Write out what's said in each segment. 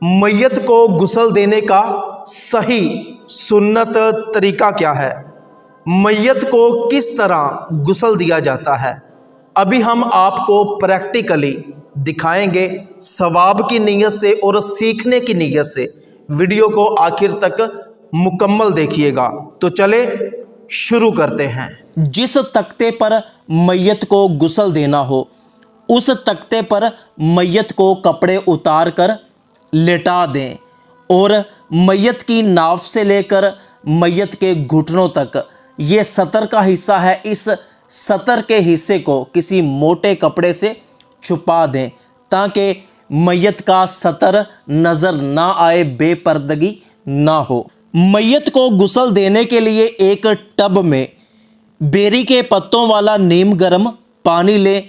मैयत को गुस्ल देने का सही सुन्नत तरीका क्या है? मैयत को किस तरह गुस्ल दिया जाता है? अभी हम आपको प्रैक्टिकली दिखाएंगे। सवाब की नीयत से और सीखने की नीयत से वीडियो को आखिर तक मुकम्मल देखिएगा। तो चले शुरू करते हैं। जिस तख्ते पर मैयत को गुस्ल देना हो उस तख्ते पर मैयत को कपड़े उतार कर लेटा दें और मैयत की नाफ से लेकर मैयत के घुटनों तक ये सतर का हिस्सा है, इस सतर के हिस्से को किसी मोटे कपड़े से छुपा दें ताकि मैयत का सतर नज़र ना आए, बेपर्दगी ना हो। मैयत को गुस्ल देने के लिए एक टब में बेरी के पत्तों वाला नीम गर्म पानी लें।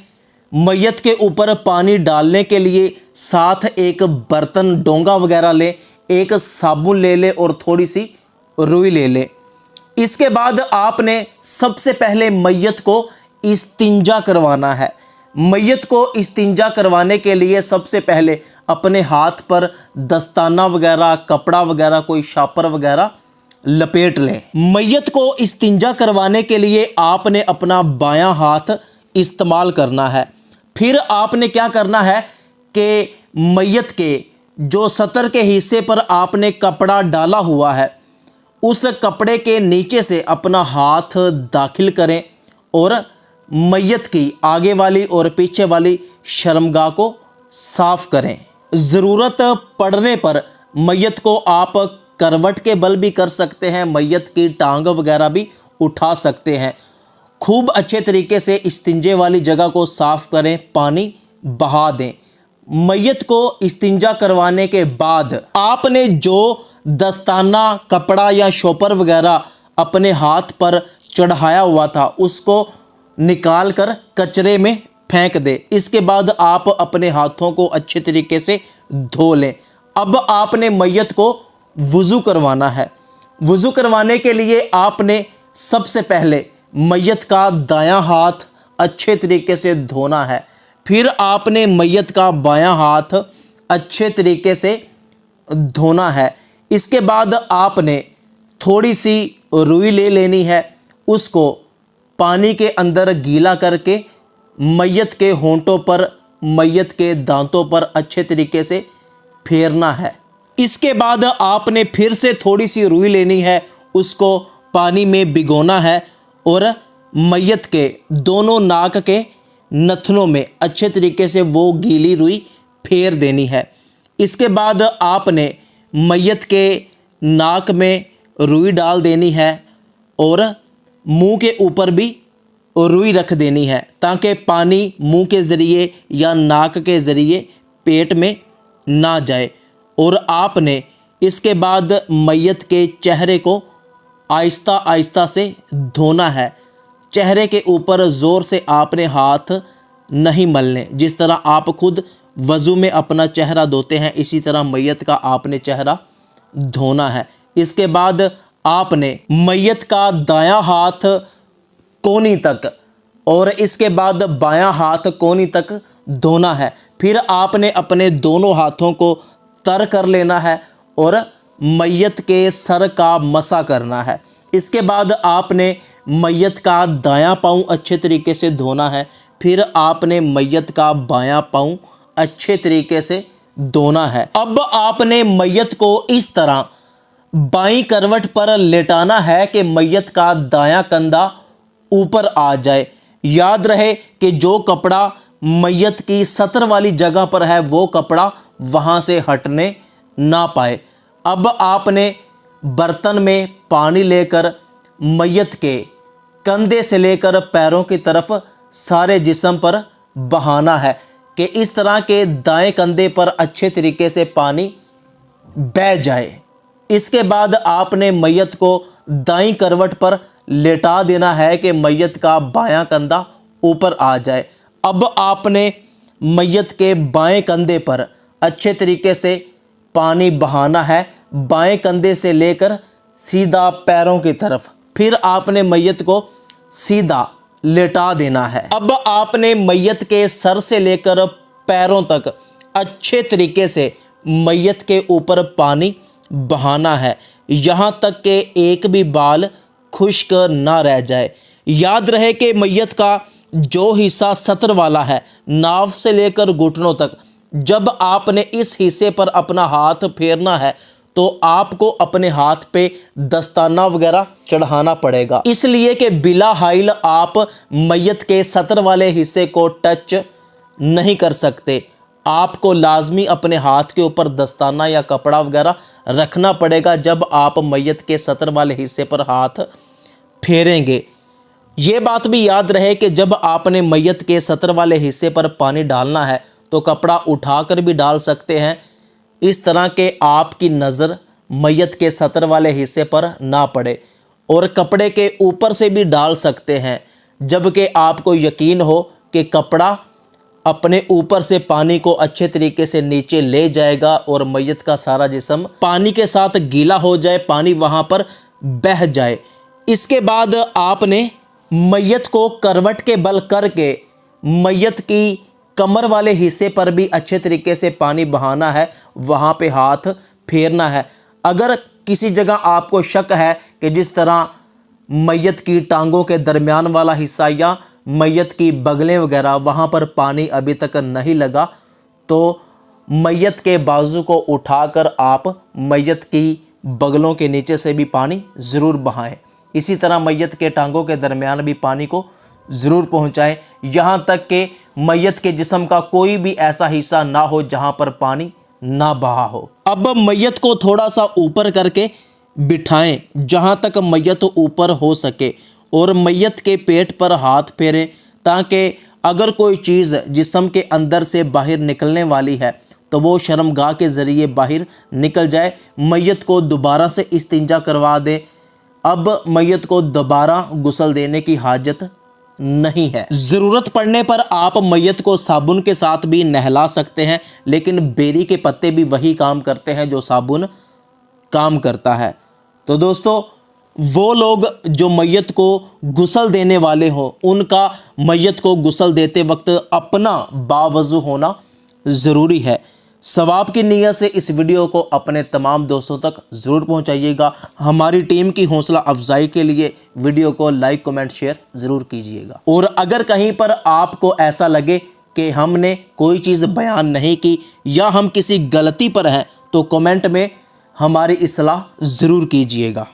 मैयत के ऊपर पानी डालने के लिए साथ एक बर्तन, डोंगा वगैरह लें, एक साबुन ले लें और थोड़ी सी रुई ले लें। इसके बाद आपने सबसे पहले मैयत को इस्तिंजा करवाना है। मैयत को इस्तिंजा करवाने के लिए सबसे पहले अपने हाथ पर दस्ताना वगैरह, कपड़ा वगैरह, कोई शापर वगैरह लपेट लें। मैयत को इस्तिंजा करवाने के लिए आपने अपना बायां हाथ इस्तेमाल करना है। फिर आपने क्या करना है कि मैयत के जो सतर के हिस्से पर आपने कपड़ा डाला हुआ है उस कपड़े के नीचे से अपना हाथ दाखिल करें और मैयत की आगे वाली और पीछे वाली शर्मगाह को साफ करें। ज़रूरत पड़ने पर मैयत को आप करवट के बल भी कर सकते हैं, मैयत की टांग वगैरह भी उठा सकते हैं। खूब अच्छे तरीके से इस्तिंजे वाली जगह को साफ करें, पानी बहा दें। मैयत को इस्तिंजा करवाने के बाद आपने जो दस्ताना, कपड़ा या शोपर वगैरह अपने हाथ पर चढ़ाया हुआ था उसको निकाल कर कचरे में फेंक दे। इसके बाद आप अपने हाथों को अच्छे तरीके से धो लें। अब आपने मैयत को वुज़ू करवाना है। वुज़ू करवाने के लिए आपने सबसे पहले मैयत का दायां हाथ अच्छे तरीके से धोना है। फिर आपने मैयत का बायां हाथ अच्छे तरीके से धोना है। इसके बाद आपने थोड़ी सी रुई ले लेनी है, उसको पानी के अंदर गीला करके मैयत के होंठों पर, मैयत के दांतों पर अच्छे तरीके से फेरना है। इसके बाद आपने फिर से थोड़ी सी रुई लेनी है, उसको पानी में भिगोना है और मैयत के दोनों नाक के नथनों में अच्छे तरीके से वो गीली रुई फेर देनी है। इसके बाद आपने मैयत के नाक में रुई डाल देनी है और मुंह के ऊपर भी रुई रख देनी है ताकि पानी मुंह के ज़रिए या नाक के ज़रिए पेट में ना जाए। और आपने इसके बाद मैयत के चेहरे को आहिस्ता आहिस्ता से धोना है। चेहरे के ऊपर ज़ोर से आपने हाथ नहीं मलने। जिस तरह आप खुद वज़ू में अपना चेहरा धोते हैं इसी तरह मैयत का आपने चेहरा धोना है। इसके बाद आपने मैयत का दायां हाथ कोहनी तक और इसके बाद बायां हाथ कोहनी तक धोना है। फिर आपने अपने दोनों हाथों को तर कर लेना है और मैयत के सर का मसा करना है। इसके बाद आपने मैयत का दायां पाँव अच्छे तरीके से धोना है। फिर आपने मैयत का बायां पाँव अच्छे तरीके से धोना है। अब आपने मैयत को इस तरह बाईं करवट पर लेटाना है कि मैयत का दायां कंधा ऊपर आ जाए। याद रहे कि जो कपड़ा मैयत की सतर वाली जगह पर है वो कपड़ा वहाँ से हटने ना पाए। अब आपने बर्तन में पानी लेकर मैयत के कंधे से लेकर पैरों की तरफ सारे जिस्म पर बहाना है कि इस तरह के दाएं कंधे पर अच्छे तरीके से पानी बह जाए। इसके बाद आपने मैयत को दाईं करवट पर लेटा देना है कि मैयत का बायां कंधा ऊपर आ जाए। अब आपने मैयत के बाएं कंधे पर अच्छे तरीके से पानी बहाना है, बाएं कंधे से लेकर सीधा पैरों की तरफ। फिर आपने मैयत को सीधा लेटा देना है। अब आपने मैयत के सर से लेकर पैरों तक अच्छे तरीके से मैयत के ऊपर पानी बहाना है, यहाँ तक कि एक भी बाल खुश्क ना रह जाए। याद रहे कि मैयत का जो हिस्सा सतर वाला है, नाव से लेकर घुटनों तक, जब आपने इस हिस्से पर अपना हाथ फेरना है तो आपको अपने हाथ पे दस्ताना वगैरह चढ़ाना पड़ेगा, इसलिए कि बिला हाइल आप मैयत के सतर वाले हिस्से को टच नहीं कर सकते। आपको लाजमी अपने हाथ के ऊपर दस्ताना या कपड़ा वगैरह रखना पड़ेगा जब आप मैयत के सतर वाले हिस्से पर हाथ फेरेंगे। ये बात भी याद रहे कि जब आपने मैयत के सतर वाले हिस्से पर पानी डालना है तो कपड़ा उठाकर भी डाल सकते हैं, इस तरह के आपकी नज़र मैयत के सतर वाले हिस्से पर ना पड़े, और कपड़े के ऊपर से भी डाल सकते हैं जबकि आपको यकीन हो कि कपड़ा अपने ऊपर से पानी को अच्छे तरीके से नीचे ले जाएगा और मैयत का सारा जिस्म पानी के साथ गीला हो जाए, पानी वहाँ पर बह जाए। इसके बाद आपने मैयत को करवट के बल करके मैयत की कमर वाले हिस्से पर भी अच्छे तरीके से पानी बहाना है, वहाँ पे हाथ फेरना है। अगर किसी जगह आपको शक है कि जिस तरह मैयत की टांगों के दरमियान वाला हिस्सा या मैयत की बगलें वगैरह वहाँ पर पानी अभी तक नहीं लगा, तो मैयत के बाजू को उठाकर आप मैयत की बगलों के नीचे से भी पानी ज़रूर बहाएं। इसी तरह मैयत के टांगों के दरमियान भी पानी को ज़रूर पहुँचाएं, यहाँ तक कि मैयत के जिस्म का कोई भी ऐसा हिस्सा ना हो जहाँ पर पानी ना बहा हो। अब मैयत को थोड़ा सा ऊपर करके बिठाएं जहाँ तक मैयत ऊपर हो सके, और मैयत के पेट पर हाथ फेरें ताकि अगर कोई चीज़ जिस्म के अंदर से बाहर निकलने वाली है तो वो शर्मगाह के ज़रिए बाहर निकल जाए। मैयत को दोबारा से इस्तिंजा करवा दें। अब मैयत को दोबारा गुस्ल देने की हाजत नहीं है। ज़रूरत पड़ने पर आप मैयत को साबुन के साथ भी नहला सकते हैं, लेकिन बेरी के पत्ते भी वही काम करते हैं जो साबुन काम करता है। तो दोस्तों, वो लोग जो मैयत को गुस्ल देने वाले हों, उनका मैयत को गुस्ल देते वक्त अपना बावज़ू होना ज़रूरी है। सवाब की नीयत से इस वीडियो को अपने तमाम दोस्तों तक ज़रूर पहुंचाइएगा। हमारी टीम की हौसला अफजाई के लिए वीडियो को लाइक कमेंट शेयर ज़रूर कीजिएगा। और अगर कहीं पर आपको ऐसा लगे कि हमने कोई चीज़ बयान नहीं की या हम किसी गलती पर हैं तो कमेंट में हमारी इस्लाह ज़रूर कीजिएगा।